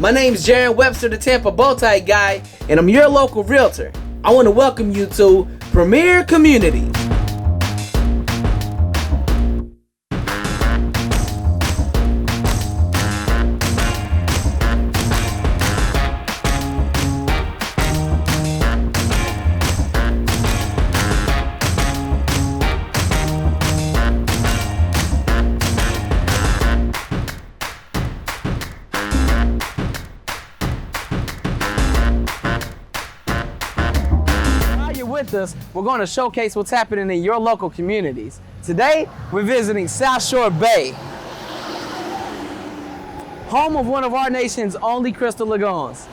My name's Jarron Webster, the Tampa Bow Tie Guy, and I'm your local realtor. I want to welcome you to Premier Community. With us, we're going to showcase what's happening in your local communities. Today, we're visiting Southshore Bay, home of one of our nation's only crystal lagoons.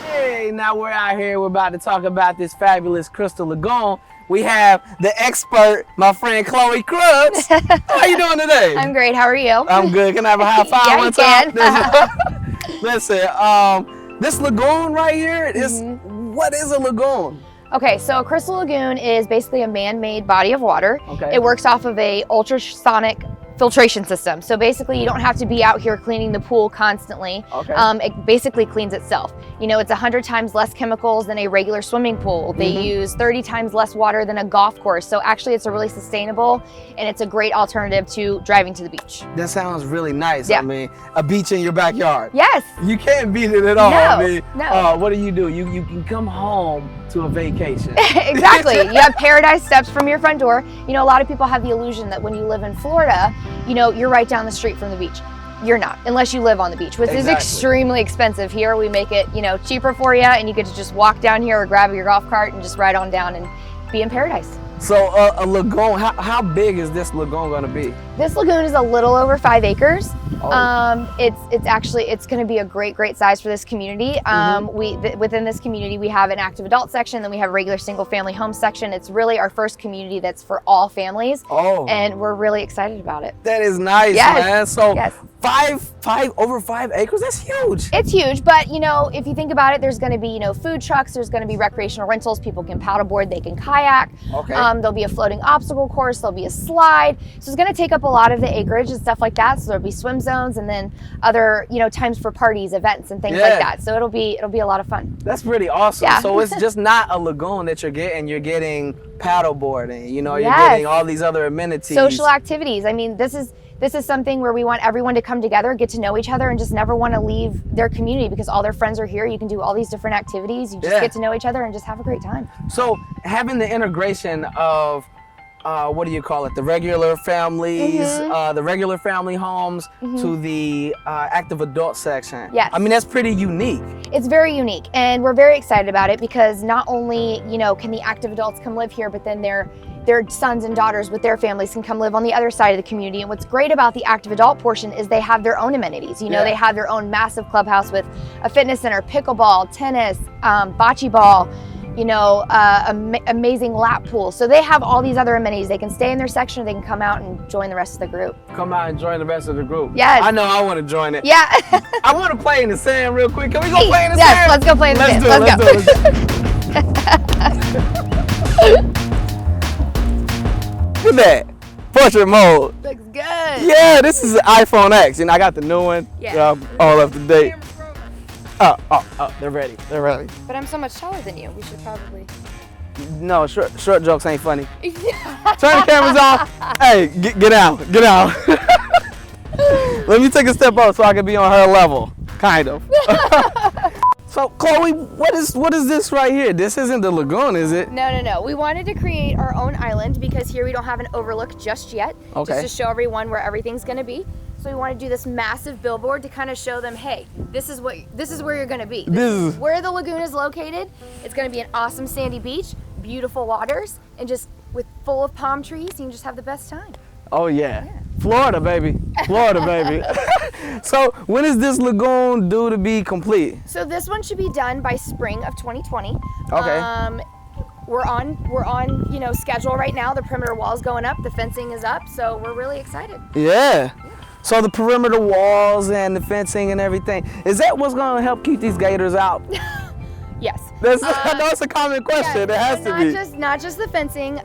Hey, now we're out here, we're about to talk about this fabulous crystal lagoon. We have the expert, my friend Chloe Crooks. How you doing today? I'm great, how are you? I'm good. Can I have a high five one time? Listen, this lagoon right here is, what is a lagoon? Okay, so a crystal lagoon is basically a man-made body of water. Okay. It works off of a ultrasonic filtration system. So basically you don't have to be out here cleaning the pool constantly. Okay. It basically cleans itself. You know, it's 100 times less chemicals than a regular swimming pool. They use 30 times less water than a golf course. So actually it's a really sustainable and it's a great alternative to driving to the beach. That sounds really nice. Yeah. I mean, a beach in your backyard. Yes. You can't beat it at all. No, I mean, no. What do? You can come home to a vacation. Exactly. You have paradise steps from your front door. You know, a lot of people have the illusion that when you live in Florida, you know, you're right down the street from the beach. You're not, unless you live on the beach, which is extremely expensive. Here we make it, you know, cheaper for you, and you get to just walk down here or grab your golf cart and just ride on down and be in paradise. So a lagoon, how big is this lagoon going to be? This lagoon is a little over 5 acres. Oh. It's going to be a great size for this community. Within this community, we have an active adult section, then we have a regular single family home section. It's really our first community that's for all families. Oh. And we're really excited about it. That is nice, man. So yes. over 5 acres, that's huge. It's huge, but you know, if you think about it, there's going to be, you know, food trucks, there's going to be recreational rentals, people can paddleboard, they can kayak. Okay. There'll be a floating obstacle course, there'll be a slide. So it's going to take up a lot of the acreage and stuff like that. So there'll be swim zones and then other, you know, times for parties, events and things like that. So it'll be a lot of fun. That's pretty awesome. Yeah. So it's just not a lagoon that you're getting paddleboarding, you know, you're getting all these other amenities. Social activities. I mean, this is something where we want everyone to come together, get to know each other, and just never want to leave their community because all their friends are here. You can do all these different activities. You just get to know each other and just have a great time. So having the integration of, what do you call it? The regular families, the regular family homes to the active adult section. Yes. I mean, that's pretty unique. It's very unique, and we're very excited about it because not only, you know, can the active adults come live here, but then their sons and daughters with their families can come live on the other side of the community. And what's great about the active adult portion is they have their own amenities. You know, they have their own massive clubhouse with a fitness center, pickleball, tennis, bocce ball, you know, amazing lap pool. So they have all these other amenities. They can stay in their section, or they can come out and join the rest of the group. Come out and join the rest of the group. Yes. I know I want to join it. Yeah. I want to play in the sand real quick. Can we go play in the sand? Yes, let's go play in the sand. Let's go. Look at that. Portrait mode. Looks good. Yeah, this is an iPhone X. You know, I got the new one. Yeah. All up to date. Oh, they're ready. They're ready. But I'm so much taller than you. We should probably. No, short jokes ain't funny. Turn the cameras off. Hey, get out. Get out. Let me take a step up so I can be on her level. Kind of. So, Chloe, what is this right here? This isn't the lagoon, is it? No. We wanted to create our own island because here we don't have an overlook just yet. Okay. Just to show everyone where everything's going to be. So we want to do this massive billboard to kind of show them, hey, this is where you're going to be. This is where the lagoon is located. It's going to be an awesome sandy beach, beautiful waters, and just full of palm trees. You can just have the best time. Oh yeah. Florida, baby. Florida, baby. So when is this lagoon due to be complete? So this one should be done by spring of 2020. Okay. We're on, you know, schedule right now. The perimeter wall's going up, the fencing is up, so we're really excited. Yeah. So the perimeter walls and the fencing and everything, is that what's going to help keep these gators out? Yes. I know it's a common question. Yes, it has to be. Not just the fencing,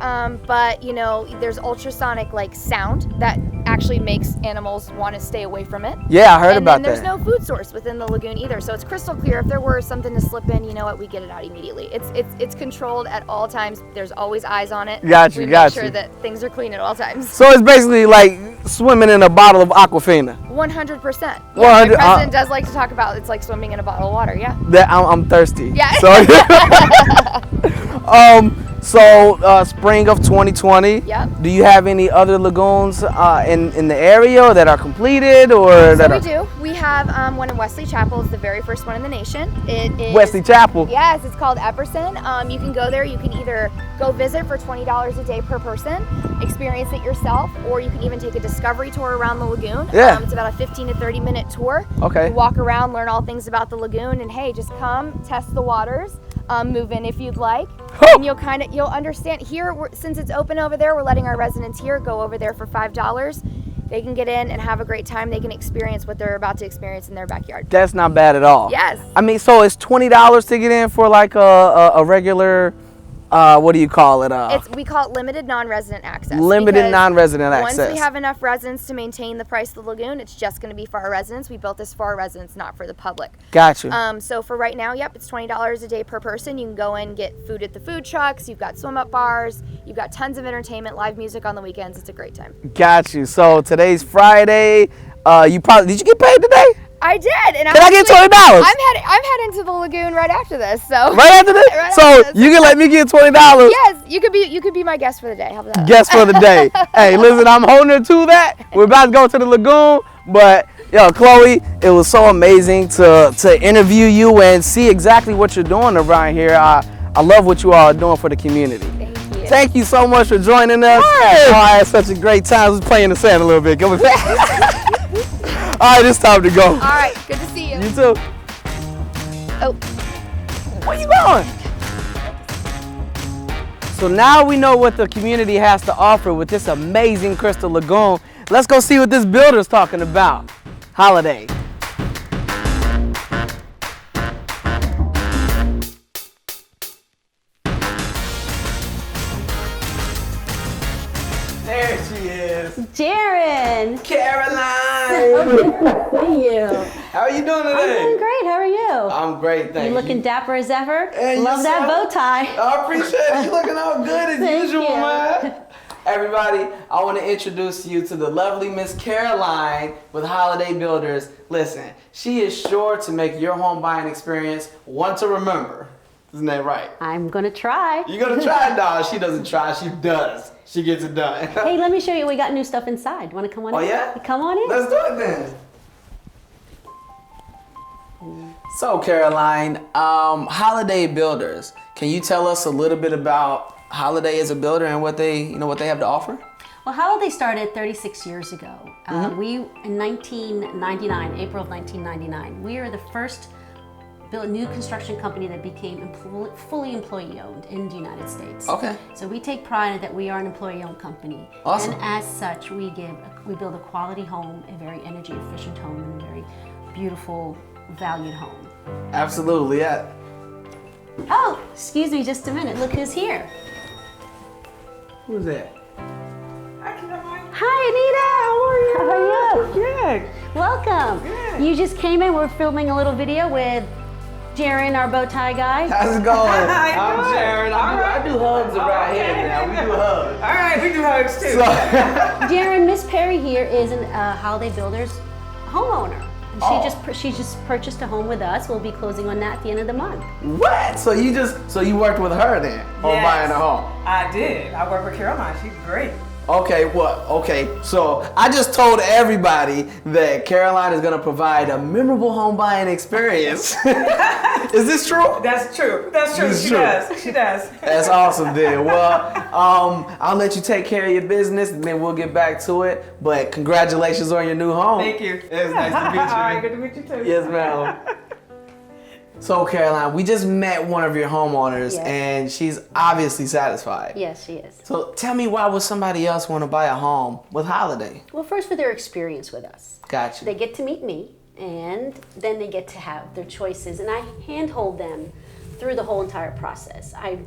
but you know, there's ultrasonic like sound that actually makes animals want to stay away from it. Yeah, I heard about that. And then there's no food source within the lagoon either, so it's crystal clear. If there were something to slip in, you know what, we get it out immediately. It's controlled at all times. There's always eyes on it. Gotcha, we gotcha. make sure that things are clean at all times. So it's basically like swimming in a bottle of Aquafina. 100%. Yeah, 100, my president does like to talk about it's like swimming in a bottle of water. Yeah. That I'm thirsty. Yeah. So spring of 2020. Yep. Do you have any other lagoons in the area that are completed or So we do. We have one in Wesley Chapel. It's the very first one in the nation. It is Wesley Chapel. Yes, it's called Epperson. You can go there. You can either go visit for $20 a day per person, experience it yourself, or you can even take a discovery tour around the lagoon. Yeah. It's about a 15 to 30 minute tour. Okay. You walk around, learn all things about the lagoon, and hey, just come test the waters. Move in if you'd like, and you'll understand. Here, since it's open over there, we're letting our residents here go over there for $5. They can get in and have a great time. They can experience what they're about to experience in their backyard. That's not bad at all. Yes. I mean, so it's $20 to get in for like a regular, what do you call it? We call it limited non-resident access. Limited non-resident access. Once we have enough residents to maintain the price of the lagoon, it's just going to be for our residents. We built this for our residents, not for the public. Gotcha. So for right now, yep, it's $20 a day per person. You can go in, get food at the food trucks. You've got swim-up bars. You've got tons of entertainment, live music on the weekends. It's a great time. Got you. So today's Friday. Did you get paid today? I did, and Can I get $20? I'm heading to the lagoon right after this. So right after this, you can let me get $20. Yes, you could be my guest for the day. How about that? Guest for the day. Hey, listen, I'm holding her to that. We're about to go to the lagoon, but yo, Chloe, it was so amazing to interview you and see exactly what you're doing around here. I love what you all are doing for the community. Thank you. Thank you so much for joining us. Hey. Oh, I had such a great time. Let's play in the sand a little bit. Go with all right, it's time to go. All right, good to see you. You too. Oh. Where you going? So now we know what the community has to offer with this amazing Crystal Lagoon. Let's go see what this builder's talking about. Holiday. There she is. Jarron! Caroline! Good to see you. How are you doing today? I'm doing great. How are you? I'm great, thank you. You looking dapper as ever? And Love that bow tie. I appreciate it. You're looking all good as Thank usual, you. man. Everybody, I want to introduce you to the lovely Miss Caroline with Holiday Builders. Listen, she is sure to make your home buying experience one to remember. Isn't that right? I'm gonna try. You're going to try? No, she doesn't try. She does. She gets it done. Hey, let me show you. We got new stuff inside. Want to come on in? Oh, yeah? Come on in. Let's do it then. So, Caroline, Holiday Builders, can you tell us a little bit about Holiday as a builder and what they have to offer? Well, Holiday started 36 years ago. We, in 1999, April of 1999, we are the first new construction company that became fully employee-owned in the United States. Okay. So we take pride in that we are an employee-owned company. Awesome. And as such, we build a quality home, a very energy-efficient home, and a very beautiful, valued home. Absolutely, yeah. Oh, excuse me just a minute. Look who's here. Who's that? Hi, Anita. How are you? Good. Welcome. Good. You just came in. We're filming a little video with Jarron, our bow tie guy. How's it going? I'm Jarron. I do hugs around here now. We do hugs. All right, we do hugs too. So, Jarron, Miss Perry here is a Holiday Builders homeowner. And she just purchased a home with us. We'll be closing on that at the end of the month. what? So you worked with her then on Yes. buying a home? I did. I work with Caroline. She's great. Okay, so I just told everybody that Caroline is gonna provide a memorable home buying experience. Is this true? That's true. That's true. This is She true. does. She does. That's awesome then. Well, I'll let you take care of your business and then we'll get back to it. But congratulations on your new home. Thank you. It's nice to meet you. All right, good to meet you too. Yes, ma'am. So Caroline, we just met one of your homeowners Yes. and she's obviously satisfied. Yes, she is. So tell me, why would somebody else want to buy a home with Holiday? Well, first for their experience with us. Gotcha. They get to meet me, and then they get to have their choices, and I handhold them through the whole entire process. I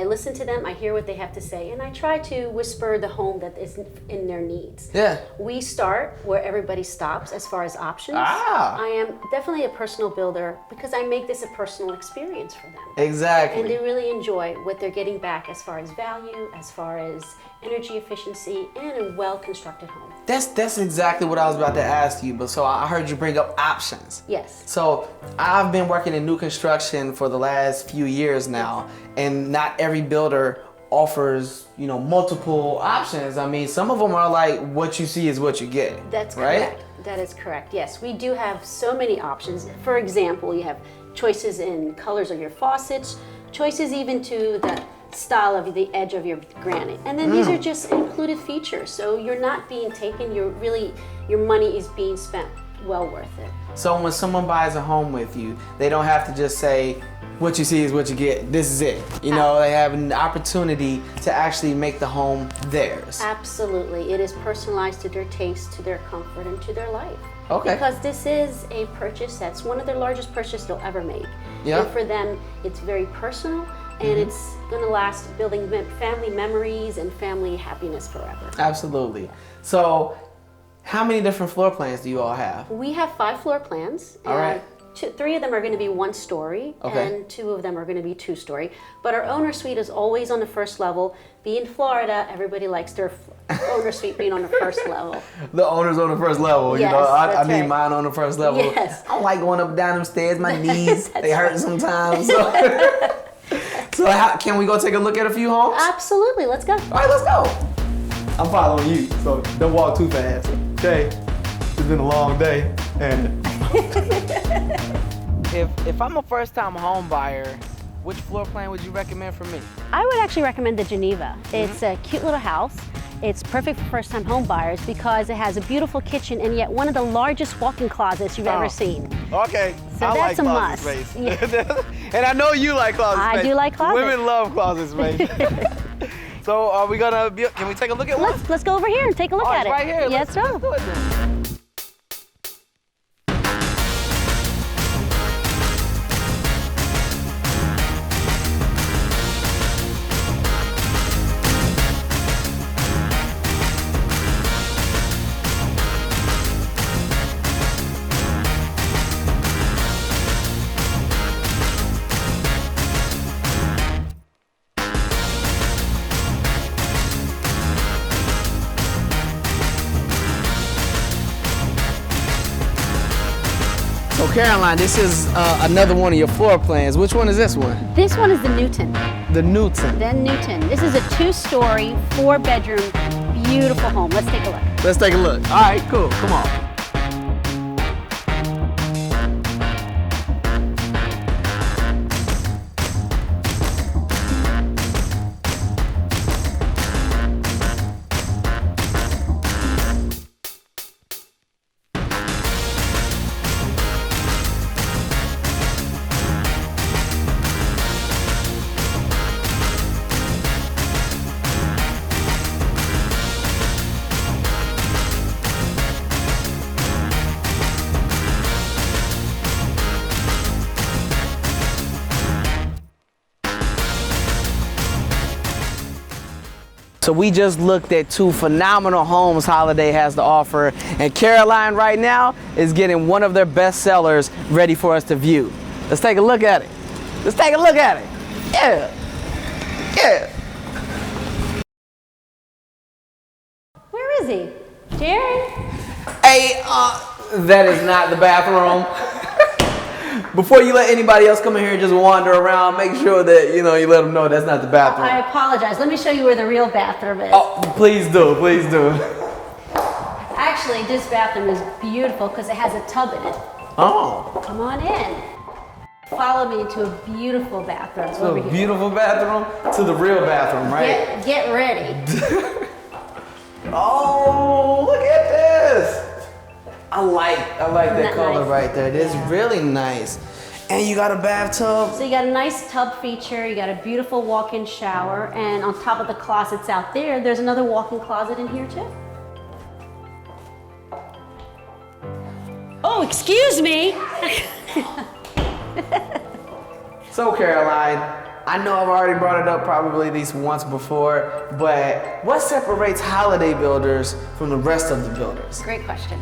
listen to them, I hear what they have to say, and I try to whisper the home that is in their needs. Yeah. We start where everybody stops as far as options. Ah. I am definitely a personal builder because I make this a personal experience for them. Exactly. And they really enjoy what they're getting back as far as value, as far as energy efficiency, and a well-constructed home. That's exactly what I was about to ask you, but so I heard you bring up options. Yes. So I've been working in new construction for the last few years now, and not every builder offers, multiple options. I mean, some of them are like, what you see is what you get. That's right? correct. That is correct. Yes, we do have so many options. For example, you have choices in colors of your faucets, choices even to the style of the edge of your granite, and then these are just included features, so you're not being taken, your money is being spent well worth it. So when someone buys a home with you, they don't have to just say, what you see is what you get, this is it. They have an opportunity to actually make the home theirs. Absolutely. It is personalized to their taste, to their comfort, and to their life. Okay. Because this is a purchase that's one of the largest purchases they'll ever make. Yeah. And for them, it's very personal, and it's going to last, building family memories and family happiness forever. Absolutely. So how many different floor plans do you all have? We have 5 floor plans. All right. 3 of them are going to be 1 story, Okay. and 2 of them are going to be 2 story. But our owner suite is always on the first level. Being Florida, everybody likes their owner suite being on the first level. The owner's on the first level. Yes, I that's need right. mine on the first level. Yes. I don't like going up and down them stairs. My knees, they hurt sometimes. So can we go take a look at a few homes? Absolutely, let's go. All right, let's go. I'm following you, so don't walk too fast. Okay, it's been a long day. And if I'm a first-time home buyer, which floor plan would you recommend for me? I would actually recommend the Geneva. It's a cute little house. It's perfect for first-time home buyers because it has a beautiful kitchen and yet one of the largest walk-in closets you've ever seen. Okay, So I that's like a closet must. space. Yeah. And I know you like closet I space. do like closet. Women love closet space. So are we gonna can we take a look at one? Let's go over here and take a look at It's it. right here. Yes, sir. Let's do it then. So Caroline, this is another one of your floor plans. Which one is this one? This one is the Newton. The Newton. Then Newton. This is a 2-story, 4-bedroom, beautiful home. Let's take a look. Let's take a look. All right, cool. Come on. So we just looked at 2 phenomenal homes Holiday has to offer, and Caroline right now is getting one of their best sellers ready for us to view. Let's take a look at it. Let's take a look at it. Yeah. Yeah. Where is he? Jarron? Hey, that is not the bathroom. Before you let anybody else come in here and just wander around, make sure that, you let them know that's not the bathroom. I apologize. Let me show you where the real bathroom is. Oh, please do, please do. Actually, this bathroom is beautiful because it has a tub in it. Oh. Come on in. Follow me into a beautiful bathroom So over a here. beautiful bathroom to the real bathroom, right? Get ready. Oh, look at this. I like that that color nice? right there. It is Yeah. really nice. And you got a bathtub. So you got a nice tub feature, you got a beautiful walk-in shower, and on top of the closets out there, there's another walk-in closet in here too. Oh, excuse me. So Caroline, I know I've already brought it up probably at least once before, but what separates holiday builders from the rest of the builders? Great question.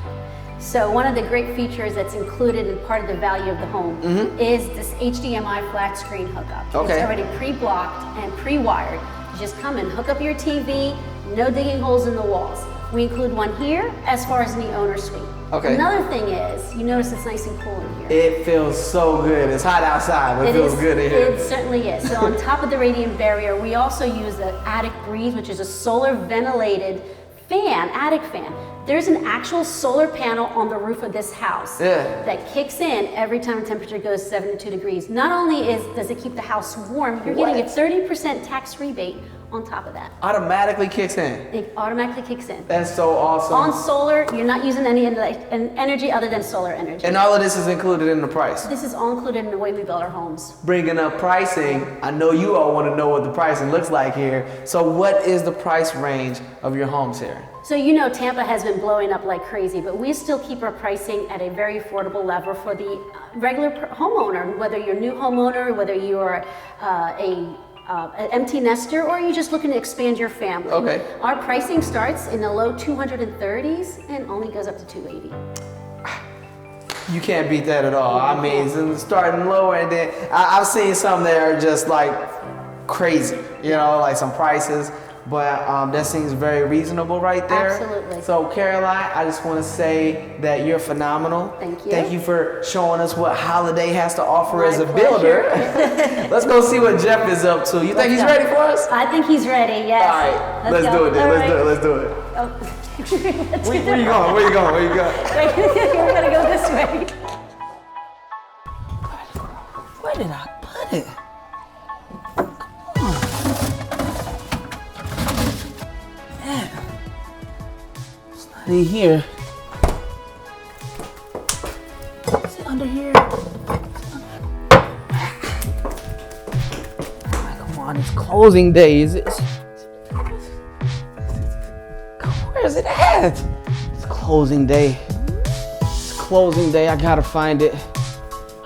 So one of the great features that's included in part of the value of the home is this HDMI flat screen hookup. Okay. It's already pre-blocked and pre-wired. You just come and hook up your TV, no digging holes in the walls. We include one here as far as in the owner suite. Okay. Another thing is, you notice it's nice and cool in here. It feels so good. It's hot outside, but it feels good in here. It certainly is. So on top of the radiant barrier, we also use the attic breeze, which is a solar ventilated fan, attic fan. There's an actual solar panel on the roof of this house that kicks in every time the temperature goes 72 degrees. Not only does it keep the house warm, you're getting a 30% tax rebate on top of that. Automatically kicks in. It automatically kicks in. That's so awesome. On solar, you're not using any energy other than solar energy. And all of this is included in the price. This is all included in the way we build our homes. Bringing up pricing, I know you all want to know what the pricing looks like here. So what is the price range of your homes here? So you know Tampa has been blowing up like crazy, but we still keep our pricing at a very affordable level for the regular homeowner, whether you're a new homeowner, whether you're an empty nester, or you're just looking to expand your family. Okay. Our pricing starts in the low 230s and only goes up to 280. You can't beat that at all. I mean, it's starting lower, and then I've seen some that are just like crazy, you know, like some prices. But that seems very reasonable right there. Absolutely. So Caroline, I just want to say that you're phenomenal. Thank you. Thank you for showing us what Holiday has to offer My as a pleasure. builder. Let's go see what Jeff is up to. You think he's ready for us? I think he's ready, yes. All right, let's do it then. Let's do it. Oh. Where you going? Where you going? Where you going? We're gonna go this way. Where did I put it? In here. Is it under here? Come on, it's closing day. Is it? Where is it at? It's closing day. It's closing day. I gotta find it.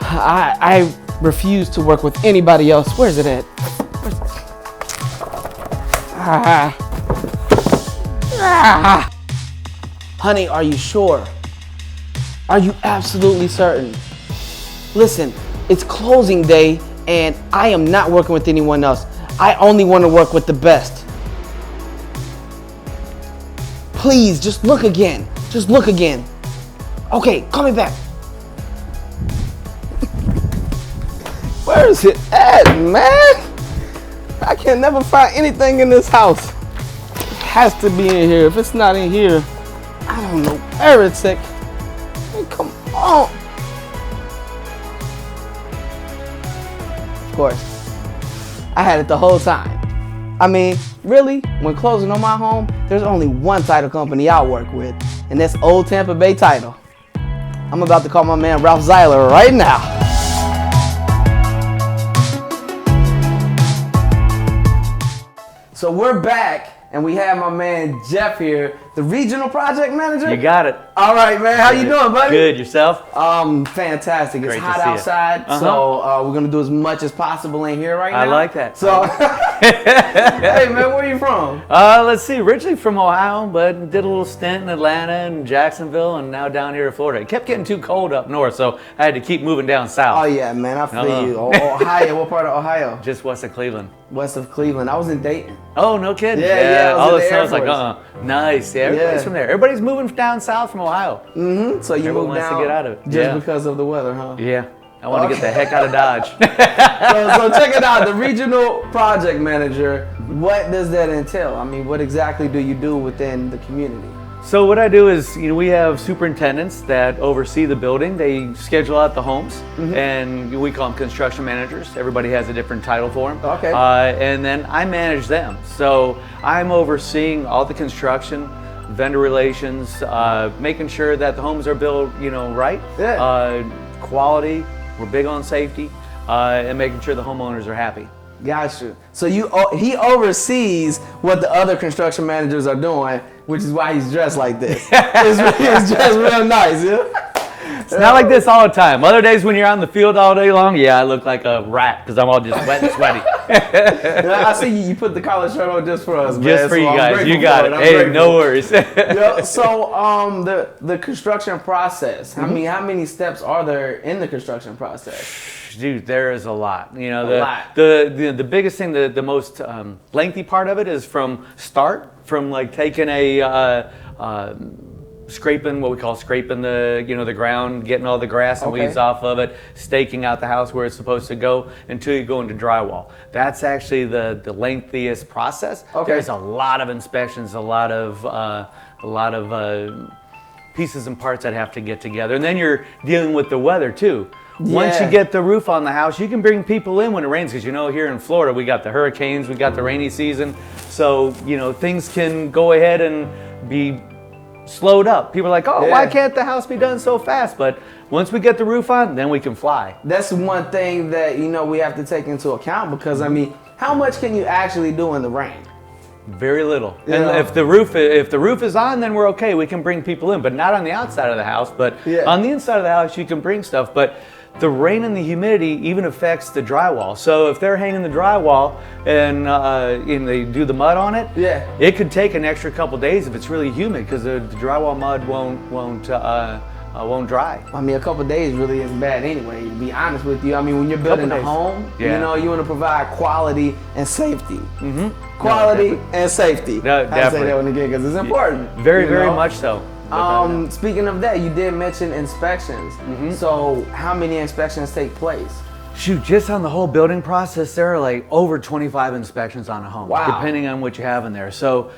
I refuse to work with anybody else. Where is it at? Honey, are you sure? Are you absolutely certain? Listen, it's closing day and I am not working with anyone else. I only want to work with the best. Please, just look again. Just look again. Okay, call me back. Where is it at, man? I can never find anything in this house. It has to be in here. If it's not in here, I don't know where it's at. Hey, come on. Of course, I had it the whole time. I mean, really, when closing on my home, there's only one title company I work with, and that's Old Tampa Bay Title. I'm about to call my man Ralph Zeiler right now. So we're back, and we have my man Jeff here, the regional project manager. You got it. All right, man. How you doing, buddy? Good. Yourself? Fantastic. It's Great to hot see you. outside, so we're gonna do as much as possible in here right now. I like that. So, hey, man, where you from? Let's see. Originally from Ohio, but did a little stint in Atlanta and Jacksonville, and now down here in Florida. It kept getting too cold up north, so I had to keep moving down south. Oh yeah, man. I feel you. Ohio. What part of Ohio? Just west of Cleveland. West of Cleveland. I was in Dayton. Oh, no kidding. Yeah, I was all in the the Air sounds like, nice. Yeah, everybody's from there. Everybody's moving down south from Ohio. Mm-hmm. So you Everyone moved wants down to get out of it. just Yeah. because of the weather, huh? Yeah. I want to get the heck out of Dodge. So check it out. The regional project manager. What does that entail? I mean, what exactly do you do within the community? So what I do is, we have superintendents that oversee the building. They schedule out the homes, and we call them construction managers. Everybody has a different title for them. Okay. And then I manage them. So I'm overseeing all the construction, vendor relations, making sure that the homes are built, right. Yeah. Quality. We're big on safety, and making sure the homeowners are happy. Gotcha. So he oversees what the other construction managers are doing, which is why he's dressed like this. It's dressed real nice, yeah? It's not like this all the time. Other days when you're on the field all day long, yeah, I look like a rat because I'm all just wet and sweaty. I see you put the collar shirt on just for us, man. Just for you I'm guys. grateful You got for it. I'm Hey, grateful. no worries. Yeah, so the construction process. I mean, how many steps are there in the construction process? Dude, there is a lot. You know, A lot. the biggest thing, the most lengthy part of it is from like taking a scraping, what we call scraping the ground, getting all the grass and Okay. weeds off of it, staking out the house where it's supposed to go until you go into drywall. That's actually the lengthiest process. Okay. There's a lot of inspections, a lot of pieces and parts that have to get together, and then you're dealing with the weather too. Once Yeah. you get the roof on the house, you can bring people in when it rains, because here in Florida we got the hurricanes, we got the rainy season, so things can go ahead and be slowed up. People are like, oh, why Yeah. can't the house be done so fast? But once we get the roof on, then we can fly. That's one thing that we have to take into account, because I mean, how much can you actually do in the rain? Very little. Yeah. And if the roof is on, then we're okay. We can bring people in, but not on the outside of the house. But Yeah. on the inside of the house, you can bring stuff. But the rain and the humidity even affects the drywall. So if they're hanging the drywall and they do the mud on it, Yeah. it could take an extra couple days if it's really humid, because the drywall mud won't dry. I mean, a couple of days really isn't bad anyway, to be honest with you. I mean, when you're building a days. home, Yeah. you want to provide quality and safety. Mm-hmm. Quality and safety. No, I say definitely. that one again because it's important. Very, you very know? much so. Speaking of that, you did mention inspections. Mm-hmm. So how many inspections take place? Shoot, just on the whole building process, there are like over 25 inspections on a home, Wow. depending on what you have in there. So,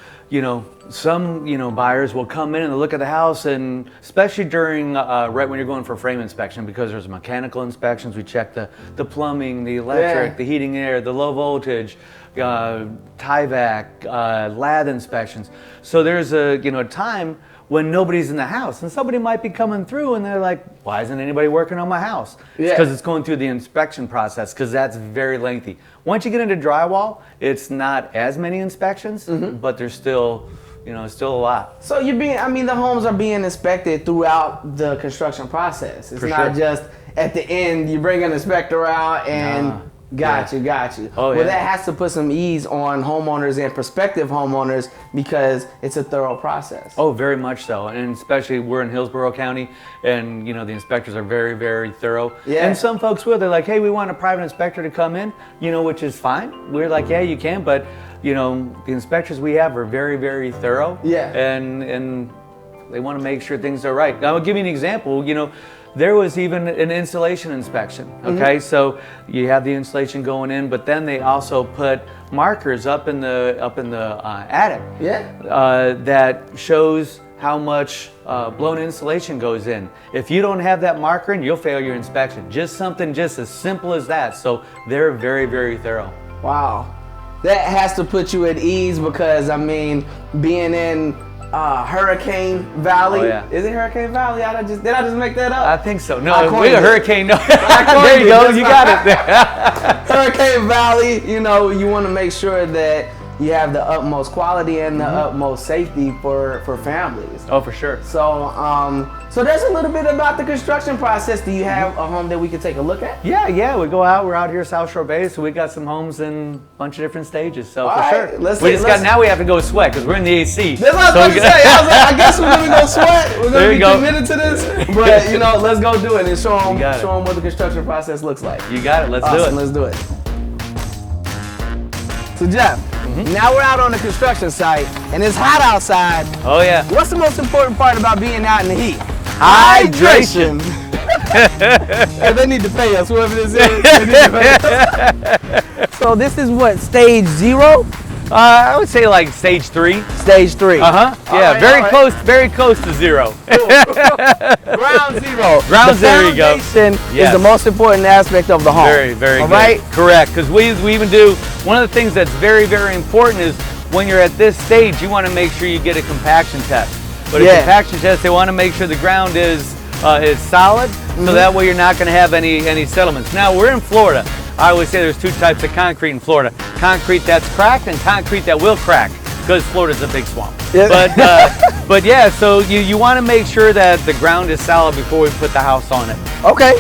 some, buyers will come in and look at the house, and especially during, right when you're going for frame inspection, because there's mechanical inspections, we check the plumbing, the electric, Yeah. the heating and air, the low voltage, tie vac, lath inspections. So there's a time when nobody's in the house, and somebody might be coming through and they're like, why isn't anybody working on my house? Yeah. Because it's going through the inspection process, because that's very lengthy. Once you get into drywall, it's not as many inspections, but there's still a lot. So the homes are being inspected throughout the construction process. It's For not sure. just at the end you bring an inspector out and Nah. got you. Oh, Well, yeah. that has to put some ease on homeowners and prospective homeowners, because it's a thorough process. Oh, very much so. And especially we're in Hillsborough County, and the inspectors are very, very thorough. Yeah. And some folks will. They're like, hey, we want a private inspector to come in, which is fine. We're like, yeah, you can, but the inspectors we have are very, very thorough. Yeah. And they want to make sure things are right. Now, I'll give you an example. There was even an insulation inspection. Okay, so you have the insulation going in, but then they also put markers up in the attic. Yeah. That shows how much blown insulation goes in. If you don't have that marker in, you'll fail your inspection. Just something just as simple as that. So they're very, very thorough. Wow. That has to put you at ease, because being in Hurricane Valley. Oh, yeah. Is it Hurricane Valley? Did I just make that up? I think so. No, I coined we're a it. hurricane. No. coined There you it. go. That's You fine. got it. Hurricane Valley, you want to make sure that you have the utmost quality and the utmost safety for families. Oh, for sure. So there's a little bit about the construction process. Do you have a home that we could take a look at? Yeah, we go out. We're out here Southshore Bay, so we got some homes in a bunch of different stages. So All for right, sure. Now we have to go sweat because we're in the AC. That's what I was about to say. I guess we're gonna go sweat. We're There gonna you be go. committed to this. But let's go do it and show them got it. what the construction process looks like. You got it. Let's Awesome, do it. let's do it. So Jeff, now we're out on the construction site and it's hot outside. Oh yeah. What's the most important part about being out in the heat? Hydration. Hey, they need to pay us, whoever this is. They need to pay us. So this is what, stage 0? I would say like stage 3. Stage 3. Yeah, right, very all right. close, very close to 0. Ground zero. Ground The zero, you go. foundation Yes. is the most important aspect of the home. Very, very All good. right? Correct. Because we even do, one of the things that's very, very important is when you're at this stage, you want to make sure you get a compaction test. But Yeah. a compaction test, they want to make sure the ground is solid, so that way you're not going to have any settlements. Now, we're in Florida. I always say there's 2 types of concrete in Florida. Concrete that's cracked and concrete that will crack, because Florida's a big swamp. Yeah. But yeah, so you want to make sure that the ground is solid before we put the house on it. Okay.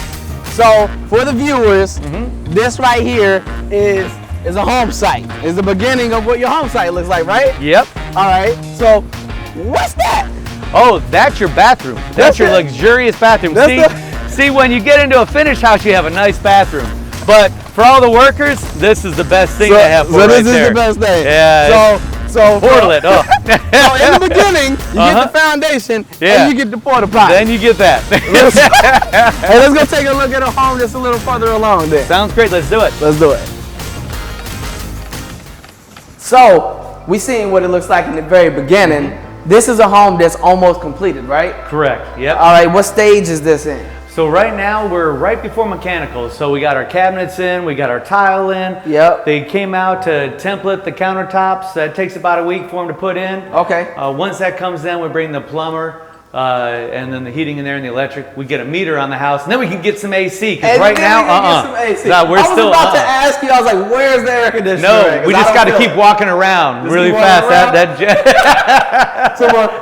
So for the viewers, this right here is a home site. Is the beginning of what your home site looks like, right? Yep. All right. So what's that? Oh, that's your bathroom. That's your luxurious bathroom. See, when you get into a finished house, you have a nice bathroom. But for all the workers, this is the best thing to have for right there. So this is the best thing. Yeah. So portal oh. So in the beginning, you get the foundation, and you get the porta potty. Then you get that. Hey, let's go take a look at a home that's a little further along there. Sounds great. Let's do it. Let's do it. So we seen what it looks like in the very beginning. This is a home that's almost completed, right? Correct. Yep. All right. What stage is this in? So right now we're right before mechanicals. So we got our cabinets in, we got our tile in. Yep. They came out to template the countertops. That takes about a week for them to put in. Okay. Once that comes in, we bring the plumber and then the heating in there and the electric. We get a meter on the house, and then we can get some AC. Because right now, we're I was still about to ask you. I was like, "Where's the air conditioner?" No, we just got to keep walking around really fast.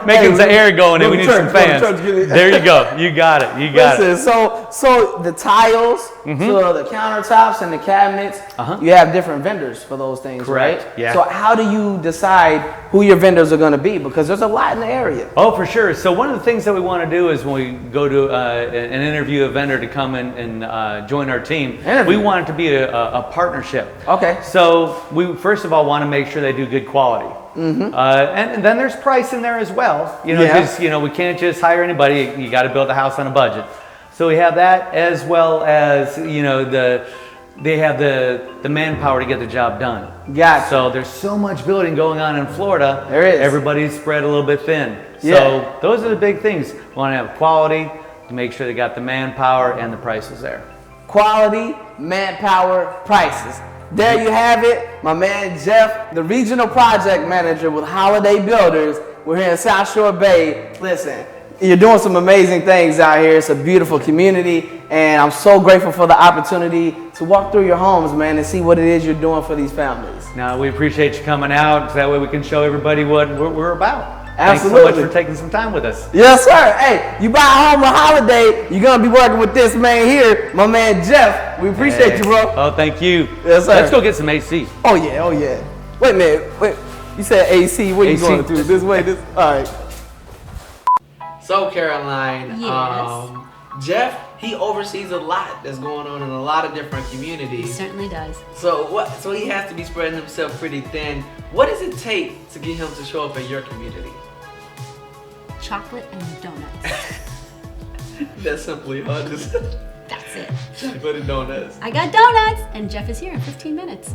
Making some air going in. We need some fans. There you go. You got it. You got it. So the tiles, so the countertops and the cabinets, you have different vendors for those things, correct, right? Yeah. So how do you decide who your vendors are going to be? Because there's a lot in the area. Oh, for sure. So one of the things that we want to do is when we go to an interview a vendor to come in and join our team, we want it to be a partnership. Okay. So we first of all want to make sure they do good quality. And then there's price in there as well. Because we can't just hire anybody. You got to build a house on a budget. So we have that, as well as they have the manpower to get the job done. Gotcha. So there's so much building going on in Florida. There is. Everybody's spread a little bit thin. Yeah. So those are the big things. We want to have quality, to make sure they got the manpower and the prices there. Quality, manpower, prices. There you have it. My man Jeff, the regional project manager with Holiday Builders. We're here in Southshore Bay. Listen, you're doing some amazing things out here. It's a beautiful community, and I'm so grateful for the opportunity to walk through your homes, man, and see what it is you're doing for these families. Now, we appreciate you coming out, so that way we can show everybody what we're about. Absolutely. Thanks so much for taking some time with us. Yes, sir. Hey, you buy a home or Holiday, you're going to be working with this man here, my man Jeff. We appreciate you, bro. Oh, thank you. Yes, sir. Let's go get some AC. Oh, yeah. Oh, yeah. Wait a minute. Wait. You said AC. Where AC. you going through? This way? This. All right. So, Caroline, yes. Jeff, he oversees a lot that's going on in a lot of different communities. He certainly does. So he has to be spreading himself pretty thin. What does it take to get him to show up in your community? Chocolate and donuts. That's simply all. Just That's it. chocolate and donuts. I got donuts, and Jeff is here in 15 minutes.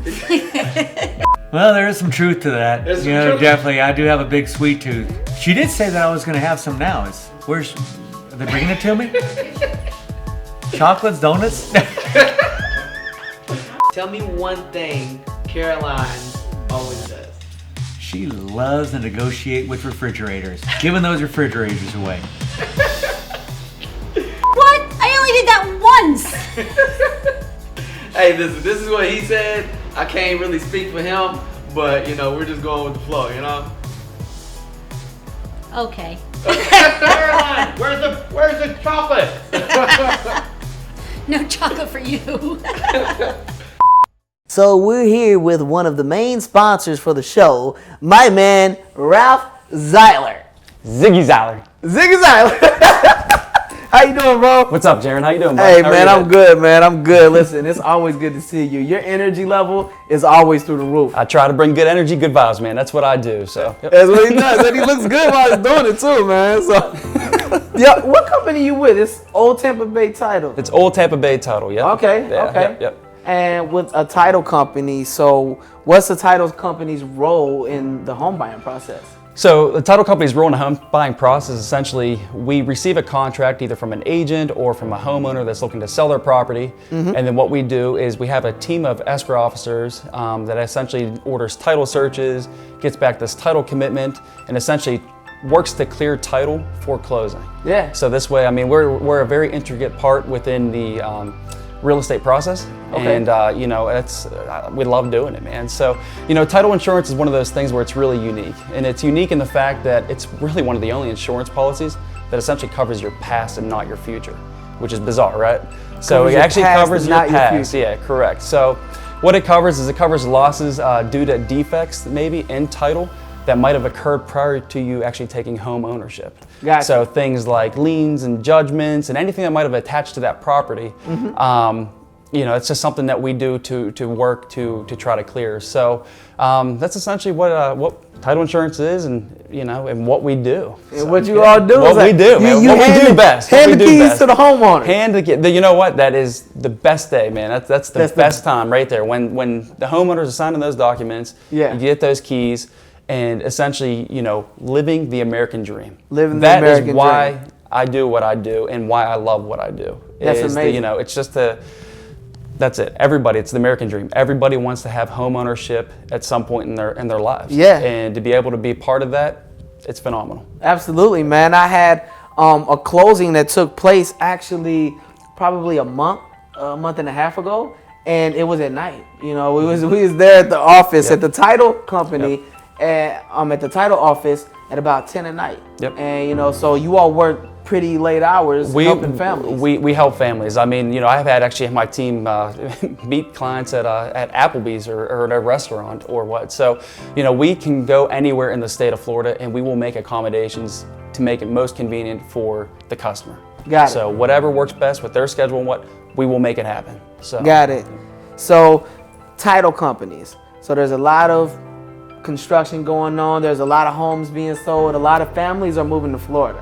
Well, there is some truth to that. There's some truth. Definitely, I do have a big sweet tooth. She did say that I was going to have some now. Are they bringing it to me? Chocolates, donuts? Tell me one thing Caroline always does. She loves to negotiate with refrigerators, giving those refrigerators away. What? I only did that once. Hey, this is what he said. I can't really speak for him, but we're just going with the flow, Okay. Caroline, where's the chocolate? No chocolate for you. So we're here with one of the main sponsors for the show, my man Ralph Zeiler. Ziggy Zeiler. Ziggy Zeiler. How you doing, bro? What's up, Jarron? How you doing, bro? Hey, man, I'm good, man. I'm good. Listen, it's always good to see you. Your energy level is always through the roof. I try to bring good energy, good vibes, man. That's what I do. So That's what he does. And he looks good while he's doing it too, man. So, yeah, what company you with? It's Old Tampa Bay Title. It's Old Tampa Bay Title. Yep. Okay. Yeah, okay. Yep. And with a title company, so what's the title company's role in the home buying process? So the title company's role in the home buying process, essentially, we receive a contract either from an agent or from a homeowner that's looking to sell their property. And then what we do is we have a team of escrow officers that essentially orders title searches, gets back this title commitment, and essentially works to clear title for closing. Yeah. So this way, I mean, we're a very intricate part within the real estate process. Okay. And you know, we love doing it, man. So, you know, title insurance is one of those things where it's really unique. And it's unique in the fact that it's really one of the only insurance policies that essentially covers your past and not your future, which is bizarre, right? So it actually covers your past. Yeah, correct. So what it covers is it covers losses due to defects maybe in title that might have occurred prior to you actually taking home ownership. Gotcha. So things like liens and judgments and anything that might have attached to that property. You know, it's just something that we do to work to try to clear. So that's essentially what title insurance is, and you know, and what we do. And what you all do what is we do, man. What we do best. Hand the keys to the homeowner. You know what? That is the best day, man. That's the best time right there. When the homeowners are signing those documents, you get those keys, and essentially, you know, living the American dream. Living the American dream. That is why I do what I do, and why I love what I do. That's amazing. You know, it's just that's it. Everybody, it's the American dream. Everybody wants to have home ownership at some point in their lives. Yeah. And to be able to be part of that, it's phenomenal. Absolutely, man. I had a closing that took place actually probably a month and a half ago, and it was at night. You know, we was there at the office at the title company, at the title office at about 10 at night. And you know, so you all work pretty late hours helping families. We help families. I mean, you know, I've had actually my team meet clients at Applebee's or at a restaurant or what. So, you know, we can go anywhere in the state of Florida, and we will make accommodations to make it most convenient for the customer. Got it. So whatever works best with their schedule and we will make it happen. So Got it. So title companies. So there's a lot of construction going on. There's a lot of homes being sold. A lot of families are moving to Florida.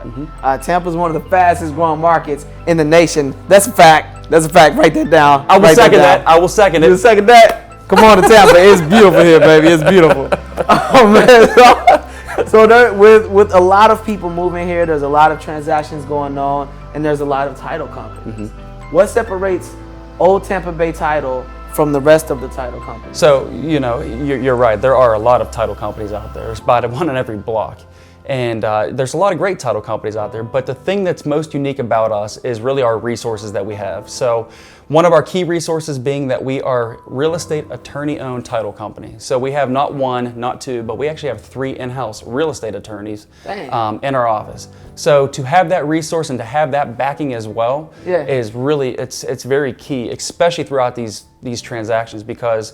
Tampa's one of the fastest growing markets in the nation. That's a fact. That's a fact. Write that down. I will second that. I will second it. You second that? Come on to Tampa. It's beautiful here, baby. It's beautiful. Oh man. So there, with a lot of people moving here, there's a lot of transactions going on, and there's a lot of title companies. What separates Old Tampa Bay Title from the rest of the title companies? So, you know, you're right. There are a lot of title companies out there. There's about one on every block. And there's a lot of great title companies out there. But the thing that's most unique about us is really our resources that we have. So one of our key resources being that we are real estate attorney-owned title company. So we have not one, not two, but we actually have 3 in-house real estate attorneys in our office. So to have that resource and to have that backing as well is really, it's very key, especially throughout these transactions, because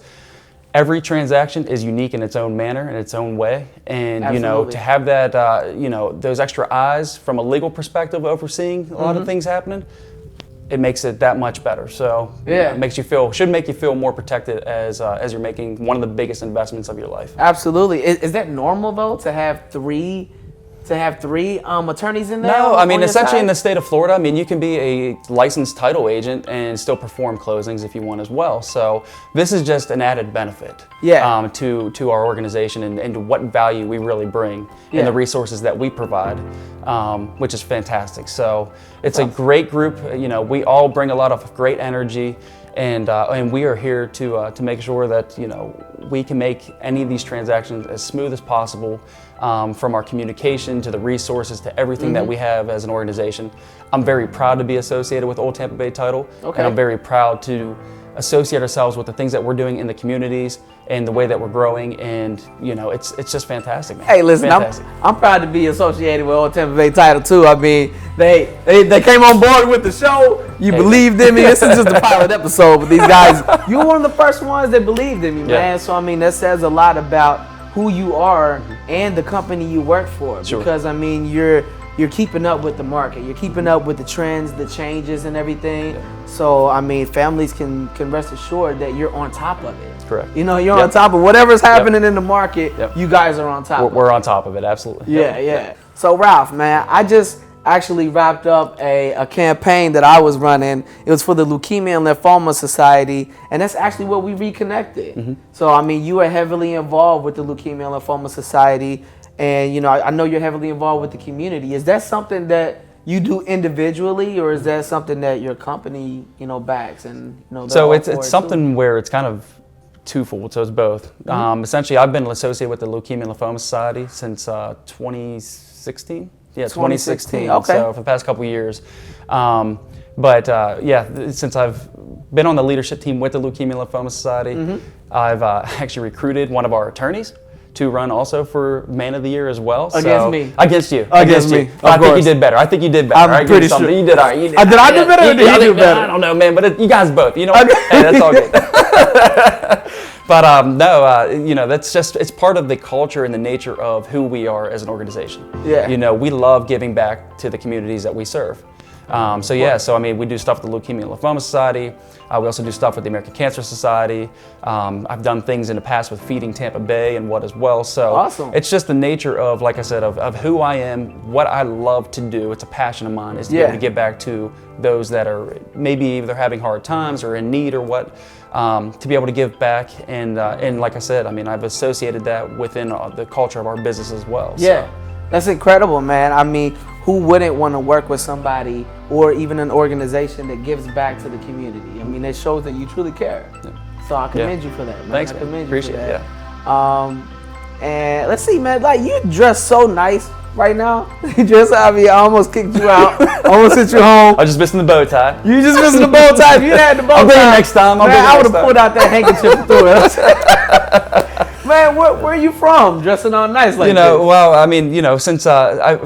every transaction is unique in its own manner, in its own way. And, you know, to have that, you know, those extra eyes from a legal perspective overseeing a lot of things happening, it makes it that much better. So it makes you should make you feel more protected as you're making one of the biggest investments of your life. Absolutely. Is that normal though, to have three attorneys in there? No, I mean, essentially in the state of Florida, I mean, you can be a licensed title agent and still perform closings if you want as well. So this is just an added benefit to our organization and to what value we really bring and the resources that we provide, which is fantastic. So it's a great group. You know, we all bring a lot of great energy. And we are here to make sure that, you know, we can make any of these transactions as smooth as possible, from our communication to the resources to everything that we have as an organization. I'm very proud to be associated with Old Tampa Bay Title, and I'm very proud to associate ourselves with the things that we're doing in the communities and the way that we're growing, and you know, it's just fantastic, man. Hey, listen, I'm proud to be associated with Old Tampa Bay Title too. I mean, they came on board with the show. You believed in me. This is just a pilot episode, but these guys, you were one of the first ones that believed in me, man. So I mean, that says a lot about who you are and the company you work for. Because I mean, you're keeping up with the market. You're keeping up with the trends, the changes, and everything. So I mean, families can rest assured that you're on top of it. Correct. You know, you're on top of whatever's happening in the market. You guys are on top. We're on top of it, absolutely. Yeah. So Ralph, man, I just actually wrapped up a campaign that I was running. It was for the Leukemia and Lymphoma Society, and that's actually where we reconnected. So I mean, you are heavily involved with the Leukemia and Lymphoma Society, and you know, I know you're heavily involved with the community. Is that something that you do individually, or is that something that your company, you know, backs and you know? So it's something where it's kind of twofold. So it's both. Essentially, I've been associated with the Leukemia and Lymphoma Society since 2016. Yeah, 2016. Okay. So for the past couple of years, since I've been on the leadership team with the Leukemia Lymphoma Society. I've actually recruited one of our attorneys to run also for Man of the Year as well. Against me. Against you. Against me. But I think course. you did better. I think you did better. I'm pretty sure. You did all right. You did, Did I do better or did you do better? I don't know, man, but you guys both. You know what? Hey, that's all good. But no, that's just, it's part of the culture and the nature of who we are as an organization. Yeah. You know, we love giving back to the communities that we serve. So I mean, we do stuff with the Leukemia and Lymphoma Society. We also do stuff with the American Cancer Society. I've done things in the past with Feeding Tampa Bay and what as well. So awesome. It's just the nature of, like I said, of who I am, what I love to do. It's a passion of mine, is to be able to give back to those that are maybe either having hard times or in need or what, to be able to give back. And like I said, I mean, I've associated that within the culture of our business as well. Yeah, so. That's incredible, man. I mean, who wouldn't want to work with somebody or even an organization that gives back to the community? I mean, it shows that you truly care. Yeah. So I commend you for that, man. Thanks, I man. commend Appreciate you for it. that. And let's see, man. Like, you dress so nice right now. You dress, I mean, I almost kicked you out. Almost sent you home. I was just missing the bow tie. You just missing the bow tie. If you had the bow tie, I'll bring it next time. Man, I would have pulled out that handkerchief and threw it. Man, where are you from? Dressing all nice like this. Well, I mean, since I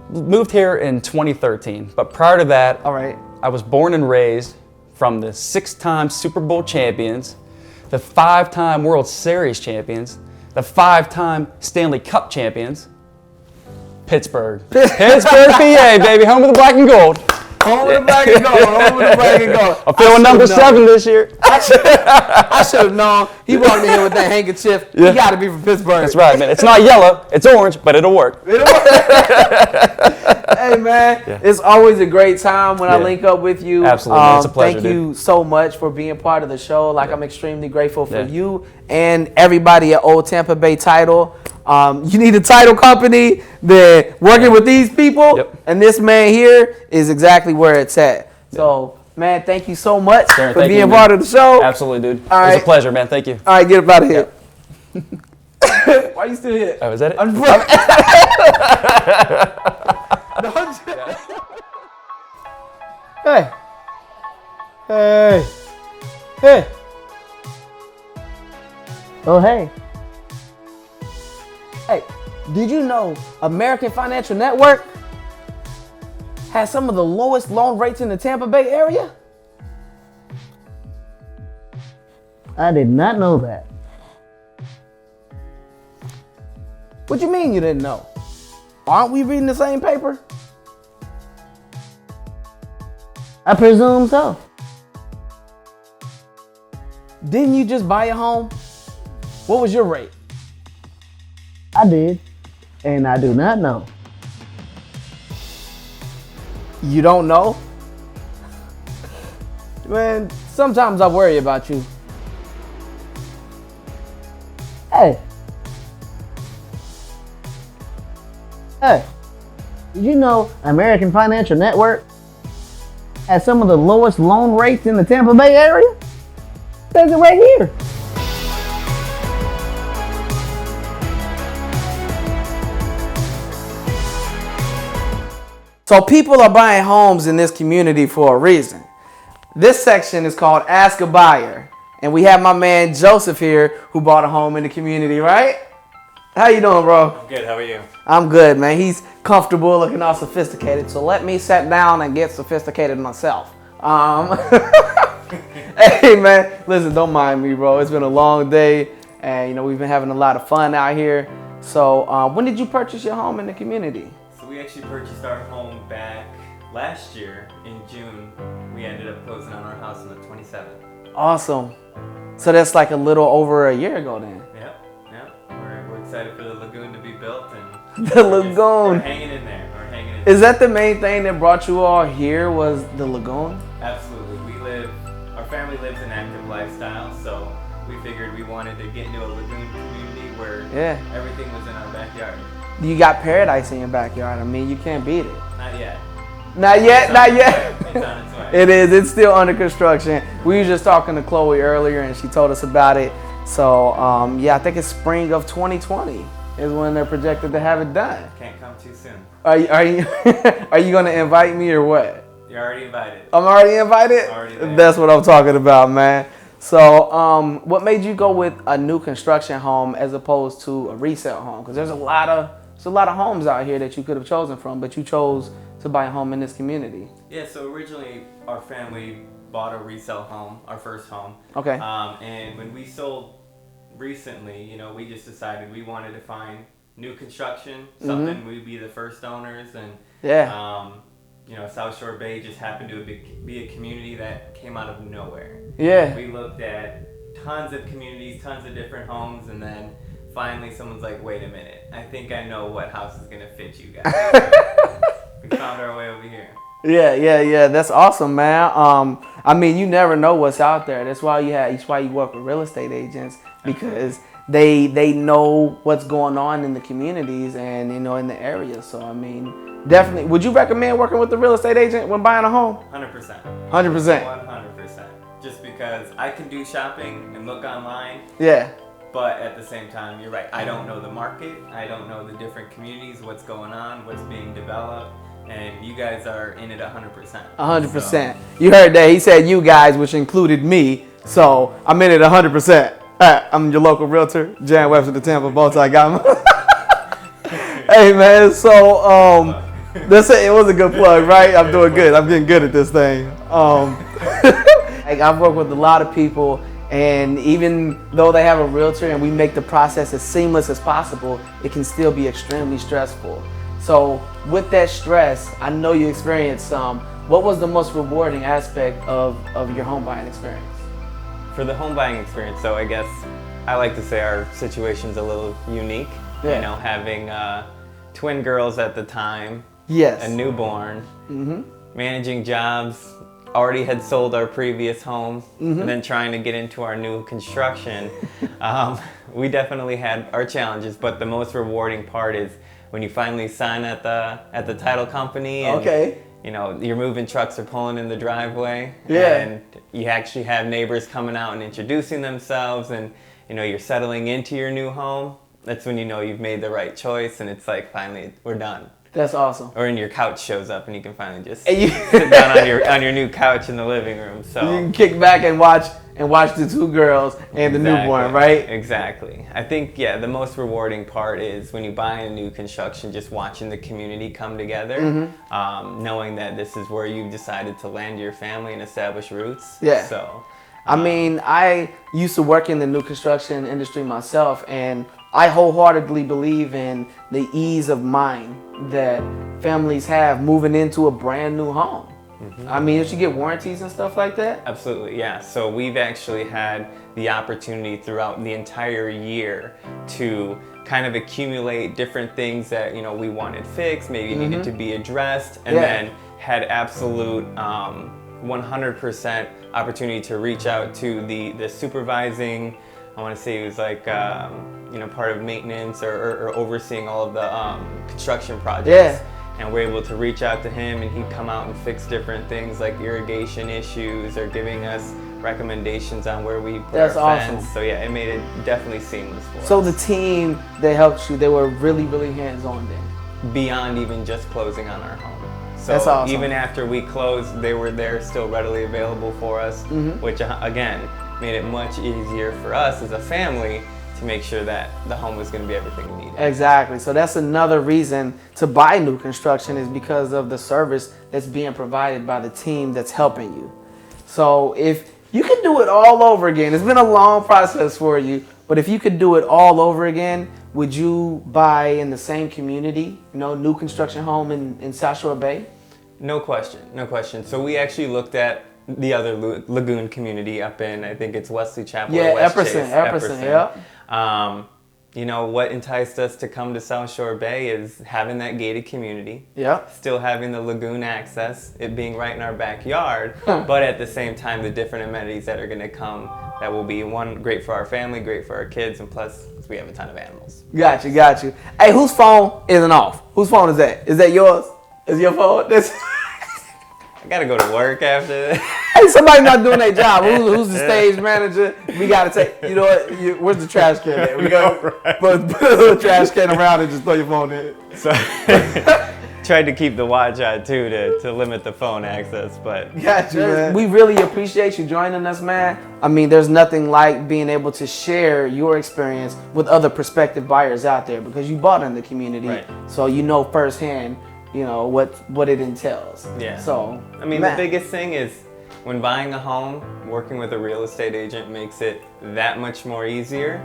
moved here in 2013, but prior to that, all right, I was born and raised from the 6-time Super Bowl champions, the 5-time World Series champions, the 5-time Stanley Cup champions, Pittsburgh, PA, baby, home of the black and gold. Home with the black and gold. Home with the black and gold. I'm feeling number 7 this year. I should have known. He walked in here with that handkerchief. Yeah. He got to be from Pittsburgh. That's right, man. It's not yellow. It's orange, but it'll work. Hey, man. Yeah. It's always a great time when I link up with you. Absolutely. It's a pleasure, Thank you so much for being part of the show. I'm extremely grateful for you and everybody at Old Tampa Bay Title. You need a title company that working with these people, and this man here is exactly where it's at. So, man, thank you so much for being part of the show. Absolutely, dude. All right. It was a pleasure, man. Thank you. All right, get up out of here. Why are you still here? Oh, is that it? Hey. Oh, hey. Hey, did you know American Financial Network has some of the lowest loan rates in the Tampa Bay area? I did not know that. What you mean you didn't know? Aren't we reading the same paper? I presume so. Didn't you just buy a home? What was your rate? I did, and I do not know. You don't know? Man, sometimes I worry about you. Hey, did you know American Financial Network has some of the lowest loan rates in the Tampa Bay area? It says it right here. So people are buying homes in this community for a reason. This section is called Ask a Buyer. And we have my man Joseph here who bought a home in the community, right? How you doing, bro? I'm good, how are you? I'm good, man. He's comfortable, looking all sophisticated. So let me sit down and get sophisticated myself. Hey, man, listen, don't mind me, bro. It's been a long day, and we've been having a lot of fun out here. So when did you purchase your home in the community? So we actually purchased our home back last year in June. We ended up closing on our house on the 27th. Awesome. So that's like a little over a year ago then. Yep. We're excited for the lagoon to be built, and The lagoon. We're hanging in there. Is that the main thing that brought you all here, was the lagoon? Absolutely. Our family lives an active lifestyle, so we figured we wanted to get into a lagoon community where everything was in our backyard. You got paradise in your backyard. I mean, you can't beat it. Not yet. Not yet. It's on its way. It is. It's still under construction. We were just talking to Chloe earlier, and she told us about it. So, I think it's spring of 2020 is when they're projected to have it done. Can't come too soon. Are you are you going to invite me or what? You're already invited. I'm already invited? Already there. That's what I'm talking about, man. So, what made you go with a new construction home as opposed to a resale home? Because there's a lot of homes out here that you could have chosen from, but you chose to buy a home in this community. Yeah, so originally our family bought a resale home, our first home. Okay. And when we sold recently, you know, we just decided we wanted to find new construction, something we'd be the first owners, and you know, Southshore Bay just happened to be a community that came out of nowhere. Yeah. We looked at tons of communities, tons of different homes, and then finally someone's like, wait a minute, I think I know what house is gonna fit you guys. We found our way over here. Yeah. That's awesome, man. I mean, you never know what's out there. That's why you work with real estate agents, because they know what's going on in the communities and, you know, in the area. So I mean, definitely. Would you recommend working with the real estate agent when buying a home? 100%. 100%. 100%. Just because I can do shopping and look online. Yeah. But at the same time, you're right. I don't know the market. I don't know the different communities, what's going on, what's being developed. And you guys are in it 100%. 100%. So. You heard that. He said you guys, which included me. So I'm in it 100%. I'm your local realtor, Jarron Webster, the Tampa Bow Tie Guy. Hey, man. So it was a good plug, right? I'm doing good. I'm getting good at this thing. Like, I've worked with a lot of people, and even though they have a realtor and we make the process as seamless as possible, it can still be extremely stressful. So with that stress, I know you experienced some. What was the most rewarding aspect of your home buying experience? For the home buying experience, so I guess I like to say our situation's a little unique. Yeah. You know, having twin girls at the time, Yes. a newborn, managing jobs, already had sold our previous home, and then trying to get into our new construction. We definitely had our challenges, but the most rewarding part is when you finally sign at the title company and you know, your moving trucks are pulling in the driveway, and you actually have neighbors coming out and introducing themselves, and you know, you're settling into your new home. That's when you know you've made the right choice, and it's like, finally, we're done. That's awesome. Or when your couch shows up and you can finally just sit down on your new couch in the living room. So you can kick back and watch the two girls and the newborn, right? Exactly. I think, yeah, the most rewarding part is when you buy a new construction, just watching the community come together, knowing that this is where you've decided to land your family and establish roots. Yeah. So, I mean, I used to work in the new construction industry myself, and I wholeheartedly believe in the ease of mind that families have moving into a brand new home. I mean, did you get warranties and stuff like that? Absolutely, yeah. So we've actually had the opportunity throughout the entire year to kind of accumulate different things that, you know, we wanted fixed, maybe needed to be addressed, and then had absolute 100% opportunity to reach out to the supervising, I want to say it was like, you know, part of maintenance or overseeing all of the construction projects. Yeah. And we're able to reach out to him, and he'd come out and fix different things like irrigation issues, or giving us recommendations on where we put our fence. So yeah, it made it definitely seamless for us. So the team that helped you, they were really, really hands-on then? Beyond even just closing on our home. So that's awesome. Even after we closed, they were there still readily available for us, which again, made it much easier for us as a family to make sure that the home was going to be everything we needed. Exactly. So that's another reason to buy new construction, is because of the service that's being provided by the team that's helping you. So if you could do it all over again, it's been a long process for you, but if you could do it all over again, would you buy in the same community, you know, new construction home in Southshore Bay? No question, no question. So we actually looked at the other lagoon community up in, I think it's Wesley Chapel. Yeah, or West Epperson, yeah. You know, what enticed us to come to Southshore Bay is having that gated community. Yeah. Still having the lagoon access, it being right in our backyard, but at the same time, the different amenities that are going to come that will be, one, great for our family, great for our kids, and plus, we have a ton of animals. Got you. Hey, whose phone isn't off? Whose phone is that? Is that yours? Is your phone? I gotta go to work after this. Hey, somebody not doing their job. Who's the stage manager? We gotta take, you know what? Where's the trash can at? We gotta put a little trash can around and just throw your phone in. So, tried to keep the watch on too to limit the phone access, but Got you, man. We really appreciate you joining us, man. I mean, there's nothing like being able to share your experience with other prospective buyers out there because you bought in the community, Right. so you know firsthand, you know, what it entails. yeah. So, I mean, man. the biggest thing is when buying a home, working with a real estate agent makes it that much more easier.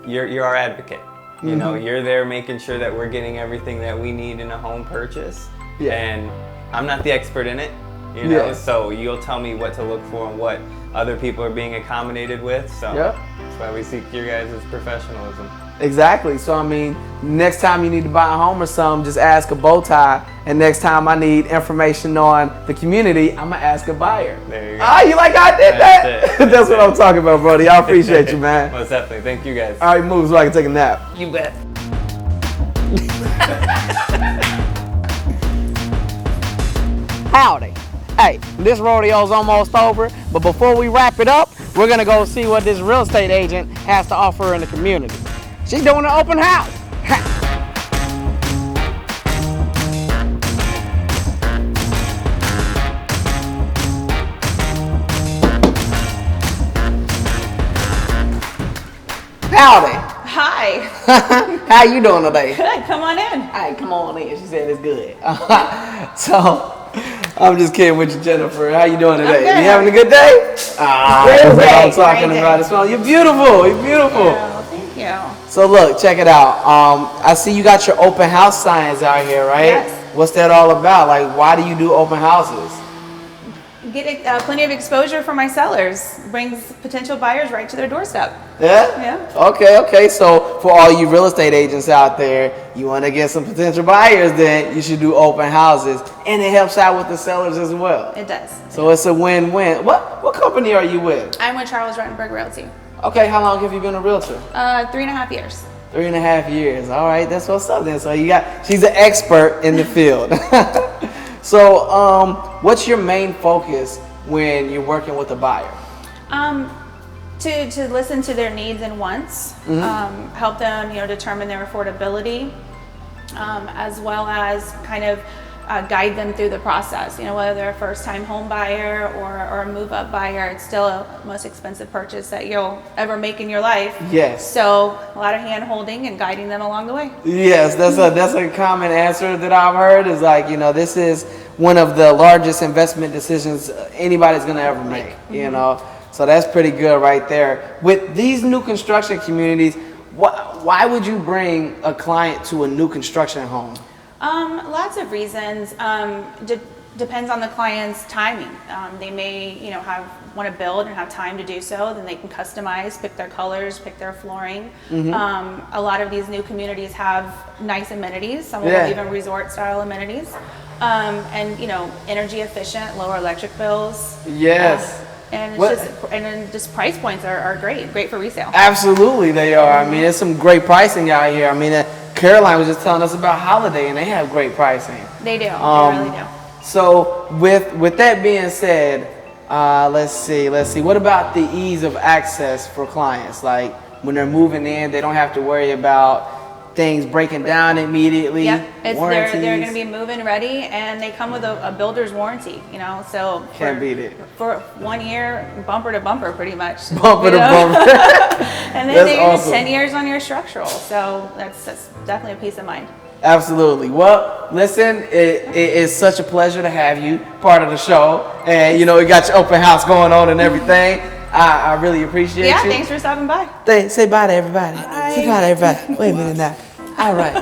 You're our advocate. You know, you're there making sure that we're getting everything that we need in a home purchase. Yeah. And I'm not the expert in it, you know, Yeah. so you'll tell me what to look for and what other people are being accommodated with. So Yep. that's why we seek your guys' professionalism. Exactly. So I mean, next time you need to buy a home or something, just ask a bow tie. And next time I need information on the community, I'm gonna ask a buyer. There you go. Ah, you like I did that? That's it. That's what I'm talking about, Brody. I appreciate you, man. Most definitely. Thank you guys. All right, move so I can take a nap. You bet. Howdy. Hey, this rodeo's almost over, but before we wrap it up, we're gonna go see what this real estate agent has to offer in the community. She's doing an open house. Howdy. Hi. How you doing today? Good. Come on in. Hey, come on in. She said it's good. So, I'm just kidding with you, Jennifer. How you doing today? good. You having a good day? Ah, Great that's what day, I'm talking great about day. as well. You're beautiful. You're beautiful. Oh, thank you. So look, check it out. I see you got your open house signs out here, right? Yes. What's that all about? Like, why do you do open houses? Get plenty of exposure for my sellers. Brings potential buyers right to their doorstep. Yeah? Yeah. Okay. So for all you real estate agents out there, you want to get some potential buyers, then you should do open houses. And it helps out with the sellers as well. It does. So it's a win-win. What company are you with? I'm with Charles Ruttenberg Realty. Okay, how long have you been a realtor? 3.5 years. 3.5 years. All right, that's what's up then. So she's an expert in the field. So, what's your main focus when you're working with a buyer? To listen to their needs and wants, help them, determine their affordability, as well as kind of guide them through the process. Whether they're a first-time home buyer or a move-up buyer, it's still a most expensive purchase that you'll ever make in your life. Yes. So a lot of hand-holding and guiding them along the way. Yes, that's a common answer that I've heard is like, this is one of the largest investment decisions anybody's gonna ever make, So that's pretty good right there. With these new construction communities, why would you bring a client to a new construction home? Lots of reasons. Depends on the client's timing. They may, want to build and have time to do so. Then they can customize, pick their colors, pick their flooring. A lot of these new communities have nice amenities. Some of them even resort-style amenities, and energy efficient, lower electric bills. Yes. And it's just price points are great for resale. Absolutely, they are. I mean, there's some great pricing out here. I mean, Caroline was just telling us about Holiday, and they have great pricing. They do. They really do. So, with that being said, let's see. What about the ease of access for clients? Like when they're moving in, they don't have to worry about things breaking down immediately. Yep, they're going to warranties. be move-in ready, and they come with a builder's warranty. So Can't beat it. For 1 year, bumper to bumper, pretty much. Bumper to bumper. And then That's they awesome. 10 years on your structural. So that's definitely a peace of mind. Absolutely. Well, listen, it is such a pleasure to have you part of the show, and we got your open house going on and everything. I really appreciate you. Yeah, thanks for stopping by. Say bye to everybody. Say bye to everybody. Wait a minute now. All right.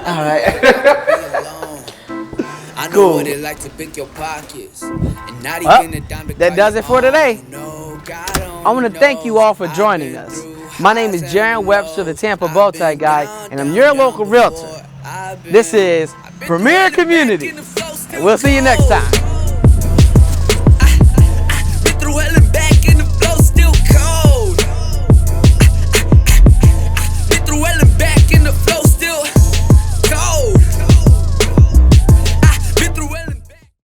I know Cool. what it like to pick your pockets. And not even a dime to That call does you it for today. on. I want to thank you all for joining us. My name is Jarron Webster, the Tampa Bow Tie Guy, and I'm your local realtor. This is Premier Community. And we'll see you next time.